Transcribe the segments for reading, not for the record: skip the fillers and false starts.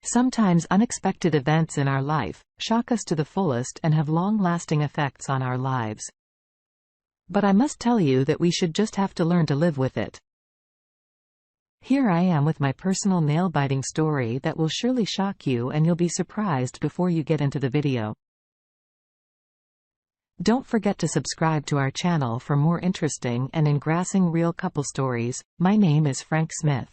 Sometimes unexpected events in our life shock us to the fullest and have long-lasting effects on our lives. But I must tell you that we should just have to learn to live with it. Here I am with my personal nail-biting story that will surely shock you, and you'll be surprised before you get into the video. Don't forget to subscribe to our channel for more interesting and engrossing real couple stories. My name is Frank Smith.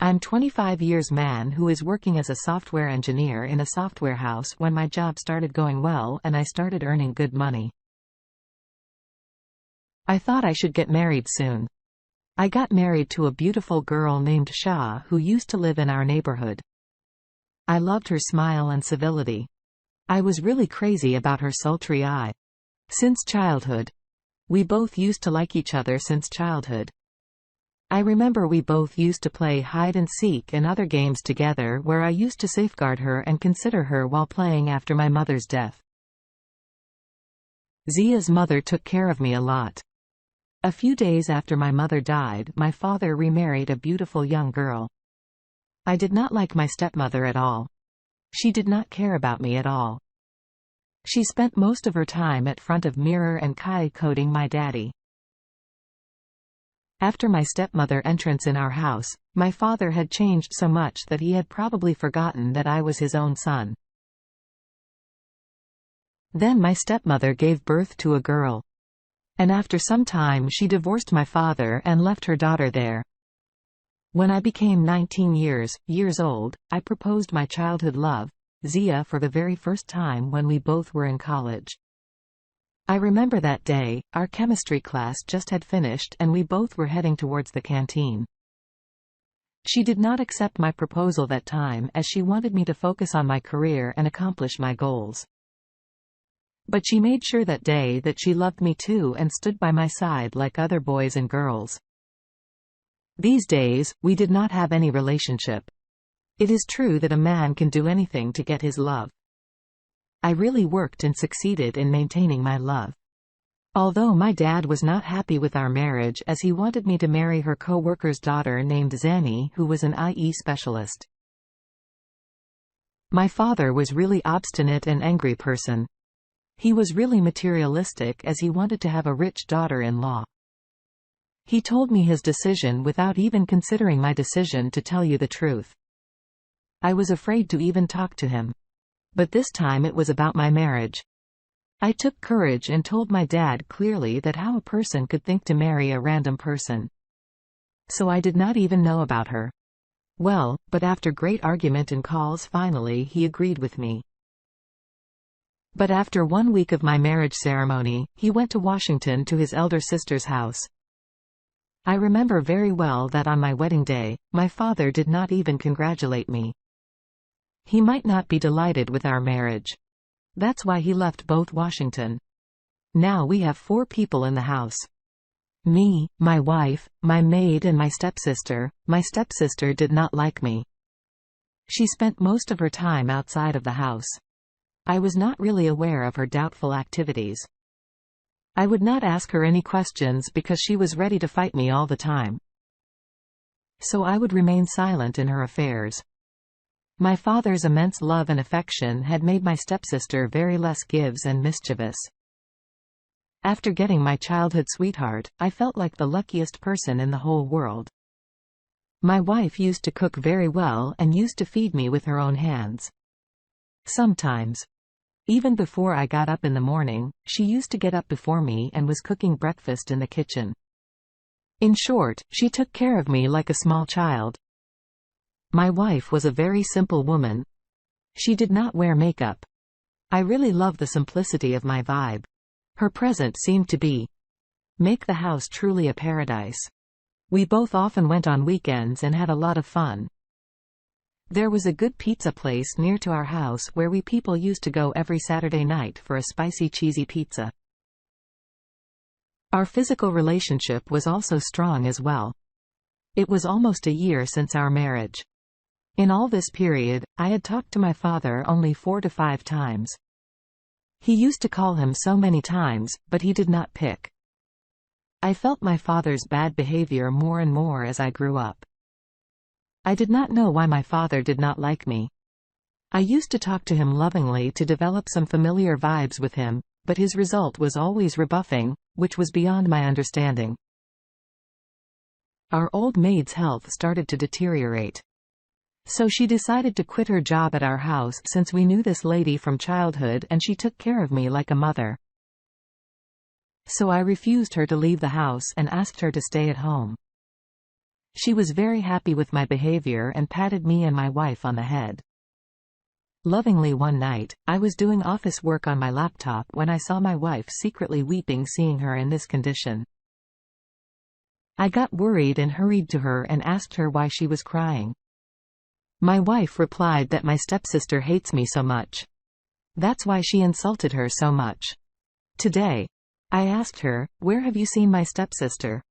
I'm 25 years man who is working as a software engineer in a software house when my job started going well and I started earning good money. I thought I should get married soon. I got married to a beautiful girl named Shah who used to live in our neighborhood. I loved her smile and civility. I was really crazy about her sultry eye. Since childhood. We both used to like each other since childhood. I remember we both used to play hide and seek and other games together where I used to safeguard her and consider her while playing after my mother's death. Zia's mother took care of me a lot. A few days after my mother died, my father remarried a beautiful young girl. I did not like my stepmother at all. She did not care about me at all. She spent most of her time at front of mirror and coating my daddy. After my stepmother entrance in our house, my father had changed so much that he had probably forgotten that I was his own son. Then my stepmother gave birth to a girl. And after some time she divorced my father and left her daughter there. When I became 19 years old, I proposed my childhood love, Zia, for the very first time when we both were in college. I remember that day, our chemistry class just had finished and we both were heading towards the canteen. She did not accept my proposal that time as she wanted me to focus on my career and accomplish my goals. But she made sure that day that she loved me too and stood by my side like other boys and girls. These days, we did not have any relationship. It is true that a man can do anything to get his love. I really worked and succeeded in maintaining my love. Although my dad was not happy with our marriage as he wanted me to marry her co-worker's daughter named Zani, who was an IE specialist. My father was really obstinate and angry person. He was really materialistic as he wanted to have a rich daughter-in-law. He told me his decision without even considering my decision, to tell you the truth. I was afraid to even talk to him. But this time it was about my marriage. I took courage and told my dad clearly that how a person could think to marry a random person. So I did not even know about her. Well, but after great argument and calls finally he agreed with me. But after 1 week of my marriage ceremony, he went to Washington to his elder sister's house. I remember very well that on my wedding day, my father did not even congratulate me. He might not be delighted with our marriage. That's why he left both Washington. Now we have 4 people in the house. Me, my wife, my maid and my stepsister. My stepsister did not like me. She spent most of her time outside of the house. I was not really aware of her doubtful activities. I would not ask her any questions because she was ready to fight me all the time. So I would remain silent in her affairs. My father's immense love and affection had made my stepsister very less gives and mischievous. After getting my childhood sweetheart, I felt like the luckiest person in the whole world. My wife used to cook very well and used to feed me with her own hands. Sometimes, even before I got up in the morning, she used to get up before me and was cooking breakfast in the kitchen. In short, she took care of me like a small child. My wife was a very simple woman. She did not wear makeup. I really love the simplicity of my vibe. Her present seemed to make the house truly a paradise. We both often went on weekends and had a lot of fun. There was a good pizza place near to our house where we people used to go every Saturday night for a spicy cheesy pizza. Our physical relationship was also strong as well. It was almost a year since our marriage. In all this period, I had talked to my father only 4 to 5 times. He used to call him so many times, but he did not pick. I felt my father's bad behavior more and more as I grew up. I did not know why my father did not like me. I used to talk to him lovingly to develop some familiar vibes with him, but his result was always rebuffing, which was beyond my understanding. Our old maid's health started to deteriorate. So she decided to quit her job at our house since we knew this lady from childhood and she took care of me like a mother. So I refused her to leave the house and asked her to stay at home. She was very happy with my behavior and patted me and my wife on the head. Lovingly one night, I was doing office work on my laptop when I saw my wife secretly weeping seeing her in this condition. I got worried and hurried to her and asked her why she was crying. My wife replied that my stepsister hates me so much. That's why she insulted her so much. Today, I asked her, "Where have you seen my stepsister?"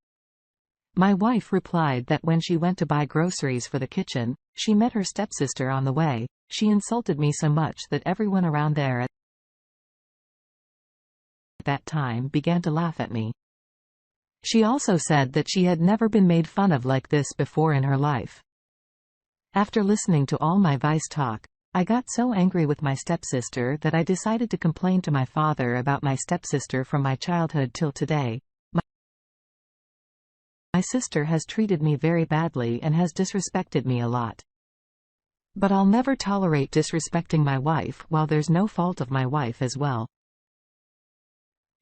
My wife replied that when she went to buy groceries for the kitchen, she met her stepsister on the way. She insulted me so much that everyone around there at that time began to laugh at me. She also said that she had never been made fun of like this before in her life. After listening to all my vice talk, I got so angry with my stepsister that I decided to complain to my father about my stepsister from my childhood till today. My sister has treated me very badly and has disrespected me a lot. But I'll never tolerate disrespecting my wife while there's no fault of my wife as well.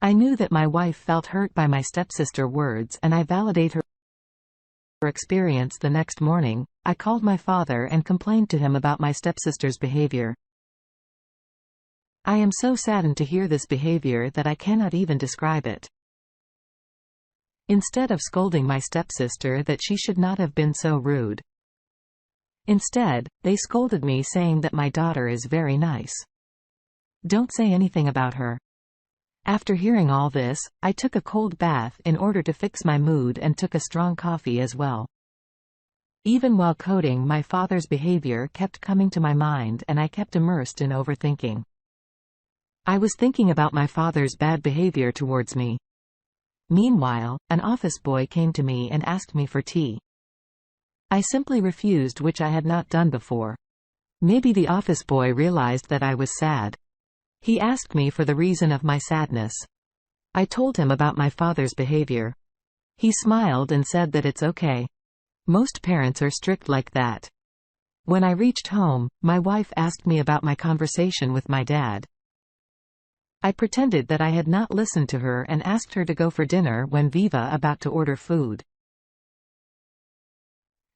I knew that my wife felt hurt by my stepsister words and I validate her experience. The next morning, I called my father and complained to him about my stepsister's behavior. I am so saddened to hear this behavior that I cannot even describe it. Instead of scolding my stepsister that she should not have been so rude, instead, they scolded me saying that my daughter is very nice. Don't say anything about her. After hearing all this, I took a cold bath in order to fix my mood and took a strong coffee as well. Even while coding, my father's behavior kept coming to my mind and I kept immersed in overthinking. I was thinking about my father's bad behavior towards me. Meanwhile, an office boy came to me and asked me for tea. I simply refused, which I had not done before. Maybe the office boy realized that I was sad. He asked me for the reason of my sadness. I told him about my father's behavior. He smiled and said that it's okay. Most parents are strict like that. When I reached home, my wife asked me about my conversation with my dad. I pretended that I had not listened to her and asked her to go for dinner when Viva about to order food.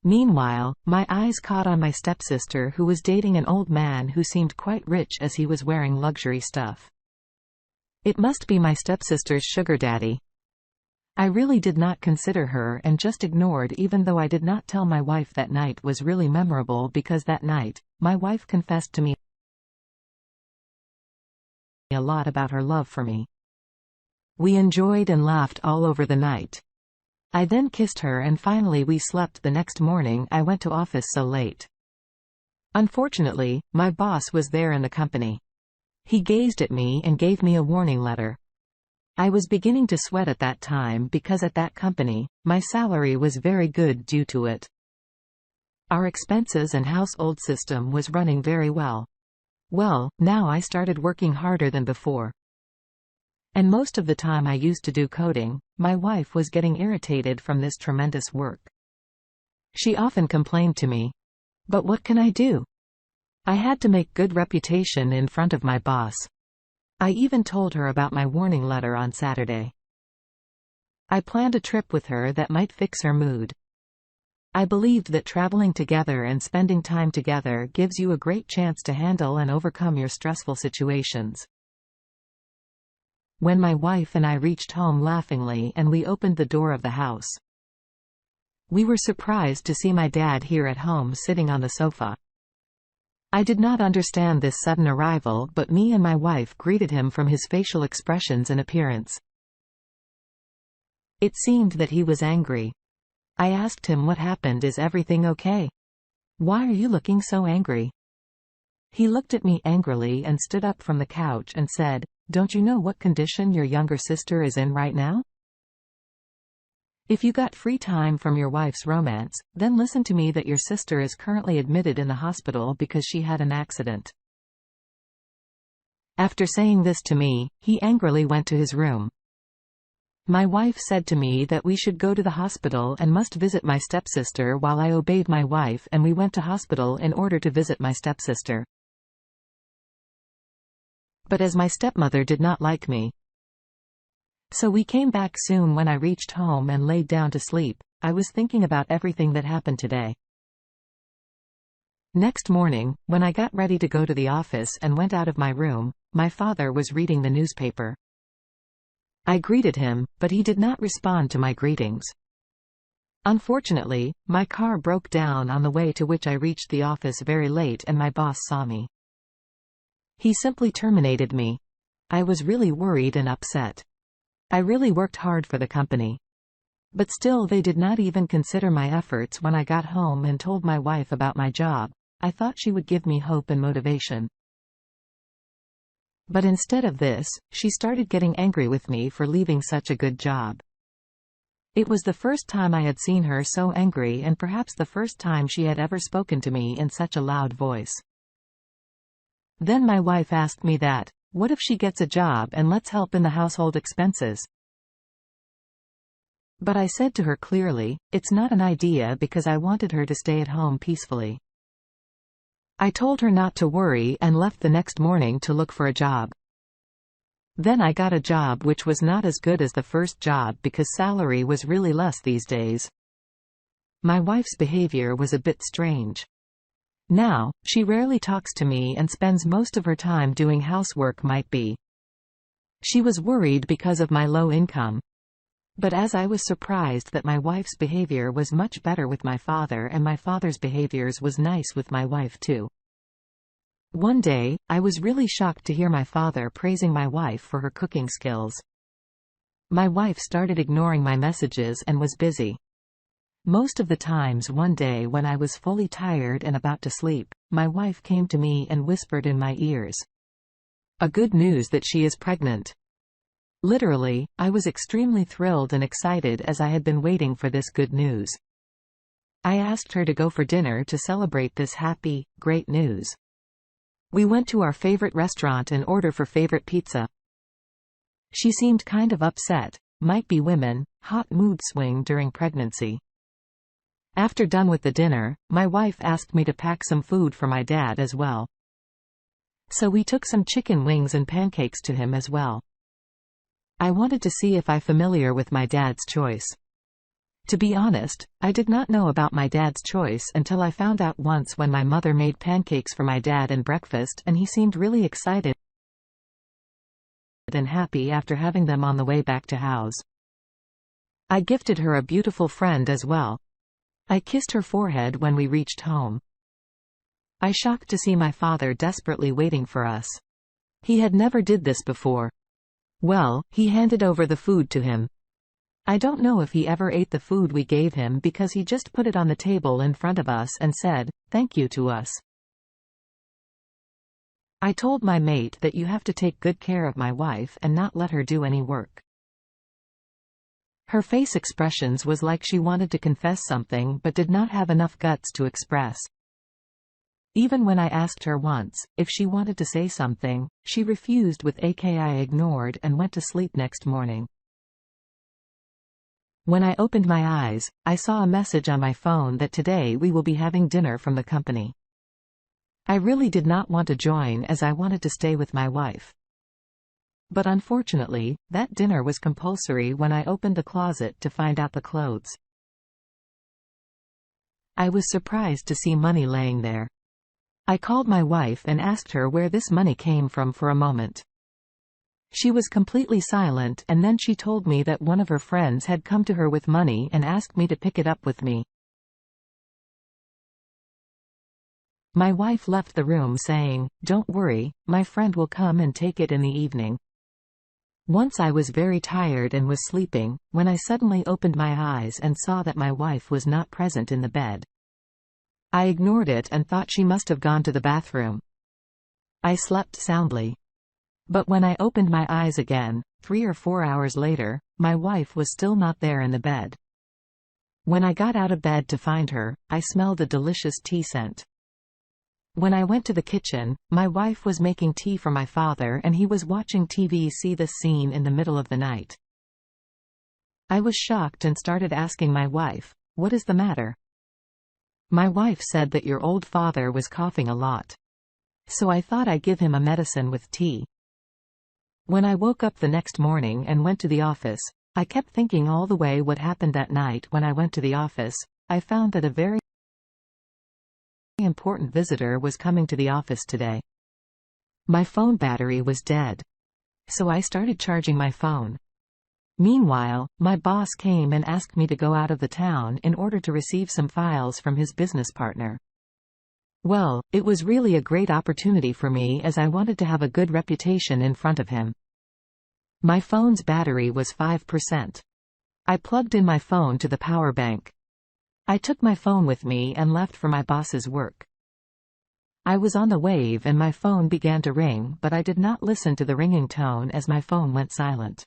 Meanwhile, my eyes caught on my stepsister who was dating an old man who seemed quite rich as he was wearing luxury stuff. It must be my stepsister's sugar daddy. I really did not consider her and just ignored, even though I did not tell my wife. That night was really memorable because that night, my wife confessed to me a lot about her love for me. We enjoyed and laughed all over the night. I then kissed her and finally we slept. The next morning I went to office so late. Unfortunately, my boss was there in the company. He gazed at me and gave me a warning letter. I was beginning to sweat at that time because at that company, my salary was very good due to it. Our expenses and household system was running very well. Well, now I started working harder than before. And most of the time I used to do coding. My wife was getting irritated from this tremendous work. She often complained to me. But what can I do? I had to make good reputation in front of my boss. I even told her about my warning letter on Saturday. I planned a trip with her that might fix her mood. I believed that traveling together and spending time together gives you a great chance to handle and overcome your stressful situations. When my wife and I reached home laughingly and we opened the door of the house, we were surprised to see my dad here at home sitting on the sofa. I did not understand this sudden arrival, but me and my wife greeted him from his facial expressions and appearance. It seemed that he was angry. I asked him what happened. Is everything okay? Why are you looking so angry? He looked at me angrily and stood up from the couch and said, "Don't you know what condition your younger sister is in right now? If you got free time from your wife's romance, then listen to me that your sister is currently admitted in the hospital because she had an accident." After saying this to me, he angrily went to his room. My wife said to me that we should go to the hospital and must visit my stepsister, while I obeyed my wife and we went to hospital in order to visit my stepsister. But as my stepmother did not like me, so we came back soon. When I reached home and laid down to sleep, I was thinking about everything that happened today. Next morning, when I got ready to go to the office and went out of my room, my father was reading the newspaper. I greeted him, but he did not respond to my greetings. Unfortunately, my car broke down on the way, to which I reached the office very late and my boss saw me. He simply terminated me. I was really worried and upset. I really worked hard for the company. But still they did not even consider my efforts. When I got home and told my wife about my job, I thought she would give me hope and motivation. But instead of this, she started getting angry with me for leaving such a good job. It was the first time I had seen her so angry, and perhaps the first time she had ever spoken to me in such a loud voice. Then my wife asked me that, what if she gets a job and lets help in the household expenses? But I said to her clearly, it's not an idea, because I wanted her to stay at home peacefully. I told her not to worry and left the next morning to look for a job. Then I got a job which was not as good as the first job because salary was really less these days. My wife's behavior was a bit strange. Now, she rarely talks to me and spends most of her time doing housework. She was worried because of my low income. But as I was surprised that my wife's behavior was much better with my father, and my father's behaviors was nice with my wife too. One day, I was really shocked to hear my father praising my wife for her cooking skills. My wife started ignoring my messages and was busy. Most of the times one day when I was fully tired and about to sleep, my wife came to me and whispered in my ears, "A good news that she is pregnant." Literally, I was extremely thrilled and excited as I had been waiting for this good news. I asked her to go for dinner to celebrate this happy, great news. We went to our favorite restaurant and ordered for favorite pizza. She seemed kind of upset. Might be women, hot mood swing during pregnancy. After done with the dinner, my wife asked me to pack some food for my dad as well. So we took some chicken wings and pancakes to him as well. I wanted to see if I'm familiar with my dad's choice. To be honest, I did not know about my dad's choice until I found out once when my mother made pancakes for my dad and breakfast, and he seemed really excited and happy after having them on the way back to house. I gifted her a beautiful friend as well. I kissed her forehead when we reached home. I shocked to see my father desperately waiting for us. He had never did this before. Well, he handed over the food to him. I don't know if he ever ate the food we gave him, because he just put it on the table in front of us and said, "Thank you" to us. I told my mate that you have to take good care of my wife and not let her do any work. Her face expressions was like she wanted to confess something but did not have enough guts to express. Even when I asked her once if she wanted to say something, she refused with aka ignored and went to sleep next morning. When I opened my eyes, I saw a message on my phone that today we will be having dinner from the company. I really did not want to join as I wanted to stay with my wife. But unfortunately, that dinner was compulsory when I opened the closet to find out the clothes. I was surprised to see money laying there. I called my wife and asked her where this money came from for a moment. She was completely silent, and then she told me that one of her friends had come to her with money and asked me to pick it up with me. My wife left the room saying, "Don't worry, my friend will come and take it in the evening." Once I was very tired and was sleeping, when I suddenly opened my eyes and saw that my wife was not present in the bed. I ignored it and thought she must have gone to the bathroom. I slept soundly. But when I opened my eyes again, 3 or 4 hours later, my wife was still not there in the bed. When I got out of bed to find her, I smelled a delicious tea scent. When I went to the kitchen, my wife was making tea for my father and he was watching TV. See this scene in the middle of the night. I was shocked and started asking my wife, "What is the matter?" My wife said that your old father was coughing a lot. So I thought I'd give him a medicine with tea. When I woke up the next morning and went to the office, I kept thinking all the way what happened that night. When I went to the office, I found that a very important visitor was coming to the office today. My phone battery was dead. So I started charging my phone. Meanwhile, my boss came and asked me to go out of the town in order to receive some files from his business partner. Well, it was really a great opportunity for me as I wanted to have a good reputation in front of him. My phone's battery was 5%. I plugged in my phone to the power bank. I took my phone with me and left for my boss's work. I was on the wave and my phone began to ring, but I did not listen to the ringing tone as my phone went silent.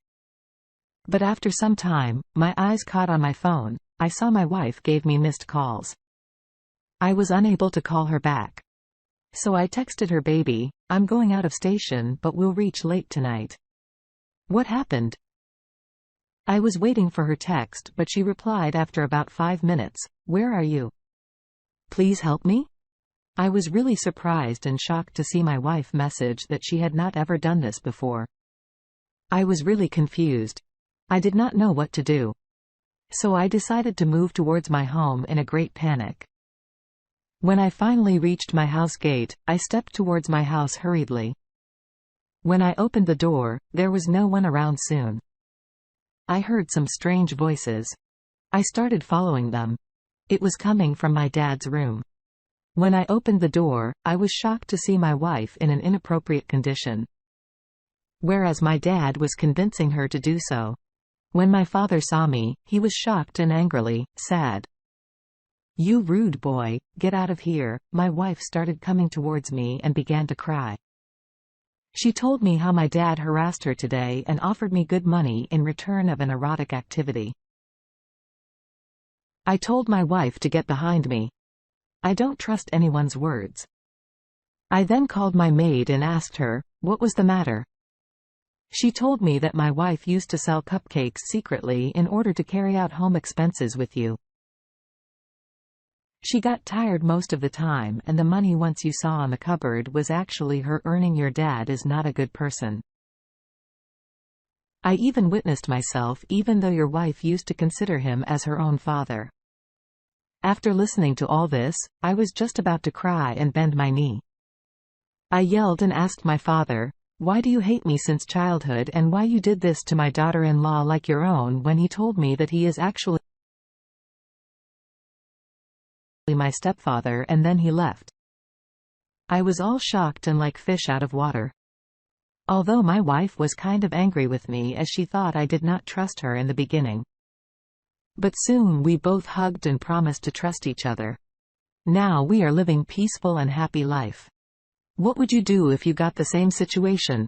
But after some time, my eyes caught on my phone. I saw my wife gave me missed calls. I was unable to call her back. So I texted her, "Baby, I'm going out of station but we'll reach late tonight." What happened? I was waiting for her text but she replied after about 5 minutes, "Where are you? Please help me?" I was really surprised and shocked to see my wife message that she had not ever done this before. I was really confused. I did not know what to do. So I decided to move towards my home in a great panic. When I finally reached my house gate, I stepped towards my house hurriedly. When I opened the door, there was no one around. Soon I heard some strange voices. I started following them. It was coming from my dad's room. When I opened the door, I was shocked to see my wife in an inappropriate condition, whereas my dad was convincing her to do so. When my father saw me, he was shocked and angrily sad. "You rude boy, get out of here." My wife started coming towards me and began to cry. She told me how my dad harassed her today and offered me good money in return of an erotic activity. I told my wife to get behind me. I don't trust anyone's words. I then called my maid and asked her, what was the matter? She told me that my wife used to sell cupcakes secretly in order to carry out home expenses with you. She got tired most of the time and the money once you saw on the cupboard was actually her earning. Your dad is not a good person. I even witnessed myself, even though your wife used to consider him as her own father. After listening to all this, I was just about to cry and bend my knee. I yelled and asked my father, "Why do you hate me since childhood and why you did this to my daughter-in-law like your own?" when he told me that he is actually my stepfather, and then he left. I was all shocked and like fish out of water. Although my wife was kind of angry with me as she thought I did not trust her in the beginning. But soon we both hugged and promised to trust each other. Now we are living peaceful and happy life. What would you do if you got the same situation?